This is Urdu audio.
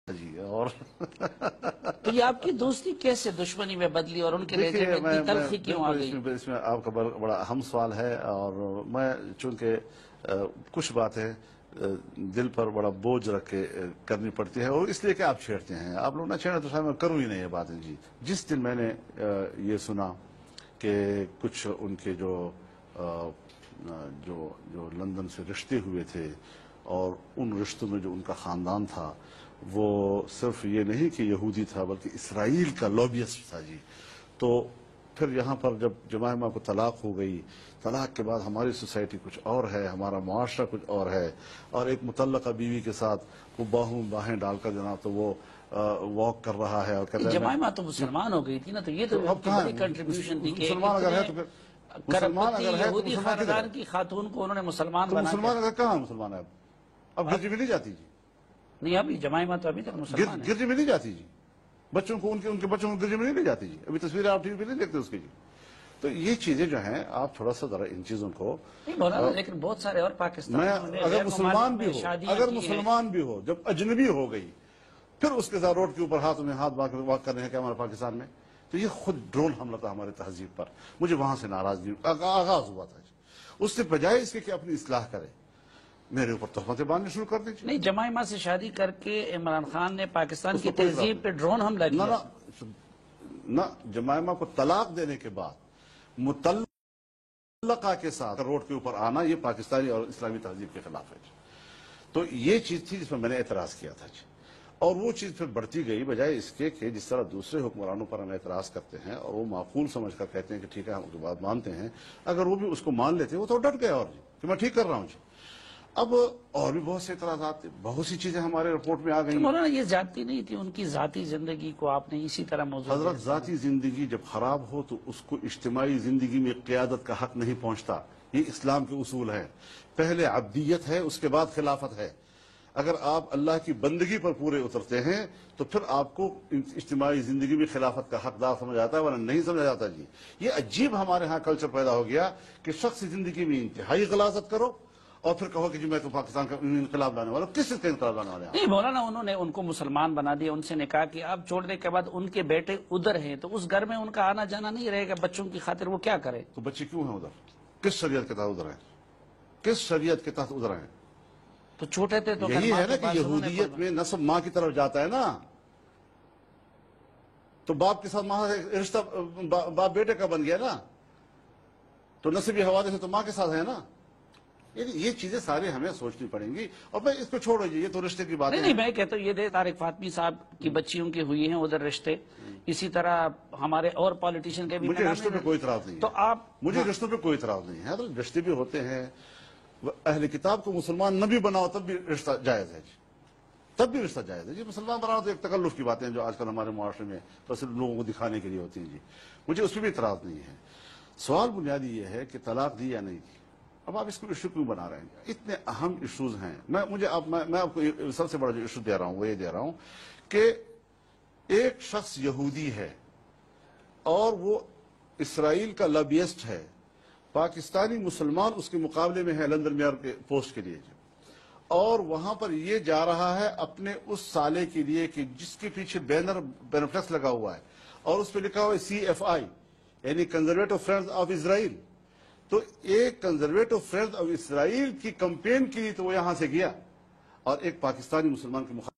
جی اور تو یہ آپ کی دوستی کیسے دشمنی میں بدلی اور ان کے لہجے میں اتنی تلخی کیوں آ گئی؟ اس میں آپ کا بڑا اہم سوال ہے، اور میں چونکہ کچھ باتیں دل پر بڑا بوجھ رکھ کے کرنی پڑتی ہے، اور اس لیے کہ آپ چھیڑتے ہیں، آپ لوگ نہ چھیڑیں تو شاید میں کروں ہی نہیں یہ باتیں۔ جی جس دن میں نے یہ سنا کہ کچھ ان کے جو لندن سے رشتے ہوئے تھے، اور ان رشتوں میں جو ان کا خاندان تھا وہ صرف یہ نہیں کہ یہودی تھا بلکہ اسرائیل کا لوبیسٹ تھا جی، تو پھر یہاں پر جب جمائمہ کو طلاق ہو گئی، طلاق کے بعد ہماری سوسائٹی کچھ اور ہے، ہمارا معاشرہ کچھ اور ہے، اور ایک مطلقہ بیوی کے ساتھ وہ باہیں ڈال کر جناب تو وہ واک کر رہا ہے، اور کہتا ہے جمائمہ تو مسلمان ہو گئی تھی نا، تو یہ تو بڑی کنٹریبیوشن تھی کہ مسلمان اگر ہے تو پھر مسلمان اگر ہے تو یہودی مسلمان کدھر ہے؟ خاندان کی خاتون کو انہوں نے مسلمان تو بنا مسلمان اگر کہاں مسلمان ہے اب گرجی میں نہیں جاتی جی، نہیں ابھی جمائمہ تو ابھی تک مسلمان ہے۔ گرجی میں نہیں جاتی جی، بچوں کو ان کے بچوں کو گرجی میں نہیں لے جاتی جی، ابھی تصویریں آپ ٹی وی پہ نہیں دیکھتے اس کی جی۔ تو یہ چیزیں جو ہیں آپ تھوڑا سا ذرا ان چیزوں کو نہیں مولانا، لیکن بہت سارے اور پاکستان اگر مسلمان بھی ہو جب اجنبی ہو گئی پھر اس کے ساتھ روڈ کے اوپر ہاتھ میں ہاتھ واک کر رہے ہیں کہ ہمارے پاکستان میں، تو یہ خود ڈرون حملہ تھا ہمارے تہذیب پر۔ مجھے وہاں سے ناراضگی آغاز ہوا تھا، اس سے بجائے اس کے کہ اپنی اصلاح کرے میرے اوپر تہمتیں باندھنے شروع کر دیجیے۔ نہیں، جمائمہ سے شادی کر کے عمران خان نے پاکستان کی تہذیب پہ ڈرون حملہ کیا۔ نہ جمائمہ کو طلاق دینے کے بعد مطلقہ کے ساتھ روڈ کے اوپر آنا یہ پاکستانی اور اسلامی تہذیب کے خلاف ہے، تو یہ چیز تھی جس میں نے اعتراض کیا تھا، اور وہ چیز پھر بڑھتی گئی بجائے اس کے کہ جس طرح دوسرے حکمرانوں پر ہم اعتراض کرتے ہیں اور وہ معقول سمجھ کر کہتے ہیں کہ ٹھیک ہے ہم اس بات مانتے ہیں، اگر وہ بھی اس کو مان لیتے ہیں وہ تو ڈٹ گئے اور جی کہ میں ٹھیک کر رہا ہوں جی۔ اب اور بھی بہت سے اعتراضات تھے، بہت سی چیزیں ہمارے رپورٹ میں آ گئی۔ مولانا یہ ذاتی نہیں تھی، ان کی ذاتی زندگی کو آپ نے اسی طرح موضوع حضرت ذاتی زندگی جب خراب ہو تو اس کو اجتماعی زندگی میں قیادت کا حق نہیں پہنچتا، یہ اسلام کے اصول ہے۔ پہلے عبدیت ہے، اس کے بعد خلافت ہے۔ اگر آپ اللہ کی بندگی پر پورے اترتے ہیں تو پھر آپ کو اجتماعی زندگی میں خلافت کا حقدار سمجھ آتا ہے، ورنہ نہیں سمجھا جاتا جی۔ یہ عجیب ہمارے ہاں کلچر پیدا ہو گیا کہ شخصی زندگی میں انتہائی غلاظت کرو اور پھر کہو کہ جی میں تو پاکستان کا انقلاب لانے والا ہوں۔ کس چیز کا انقلاب لانے والے ہیں؟ نہیں مولانا، انہوں نے ان کو مسلمان بنا دیا، ان سے نکاح کیا، اب چھوڑنے کے بعد ان کے بیٹے ادھر ہیں تو اس گھر میں ان کا آنا جانا نہیں رہے گا، بچوں کی خاطر وہ کیا کرے؟ تو بچے کیوں ہیں ادھر؟ کس شریعت کے تحت ادھر ہیں؟ کس شریعت کے تحت ادھر ہیں؟ تو چھوٹے تھے تو یہی ہے نا کہ یہودیت میں نسب ماں کی طرف جاتا ہے نا، تو باپ کے ساتھ ماں رشتہ باپ بیٹے کا بن گیا نا، تو نسبی حوالے سے تو ماں کے ساتھ ہے نا۔ یہ چیزیں سارے ہمیں سوچنی پڑیں گی، اور میں اس کو چھوڑو جی، یہ تو رشتے کی بات ہے۔ نہیں میں کہتا ہوں یہ دے طارق فاطمی صاحب کی بچیوں کی ہوئی ہیں ادھر رشتے، اسی طرح ہمارے اور پالیٹیشین کے بھی۔ مجھے رشتوں پہ کوئی اعتراض نہیں ہے، تو آپ مجھے رشتوں پہ کوئی اعتراض نہیں ہے، رشتے بھی ہوتے ہیں۔ اہل کتاب کو مسلمان نہ بھی بناؤ تب بھی رشتہ جائز ہے جی، تب بھی رشتہ جائز ہے جی۔ مسلمان بناؤ تو ایک تکلف کی باتیں جو آج کل ہمارے معاشرے میں تو صرف لوگوں کو دکھانے کے لیے ہوتی ہیں جی، مجھے اس پہ بھی اعتراض نہیں ہے۔ سوال بنیادی یہ ہے کہ طلاق دی یا نہیں دی، اب آپ اس کو ایشو کیوں بنا رہے ہیں؟ اتنے اہم ایشوز ہیں۔ میں آپ کو سب سے بڑا جو ایشو دے رہا ہوں وہ یہ دے رہا ہوں کہ ایک شخص یہودی ہے اور وہ اسرائیل کا لابیسٹ ہے، پاکستانی مسلمان اس کے مقابلے میں ہے لندن میئر کے پوسٹ کے لیے، اور وہاں پر یہ جا رہا ہے اپنے اس سالے کے لیے کہ جس کے پیچھے بینر فلیکس لگا ہوا ہے اور اس پہ لکھا ہوا ہے CFI یعنی کنزرویٹو فرینڈز آف اسرائیل۔ تو ایک کنزرویٹو فرینڈز آف اسرائیل کی کمپین کی تو وہ یہاں سے گیا، اور ایک پاکستانی مسلمان کے مخالف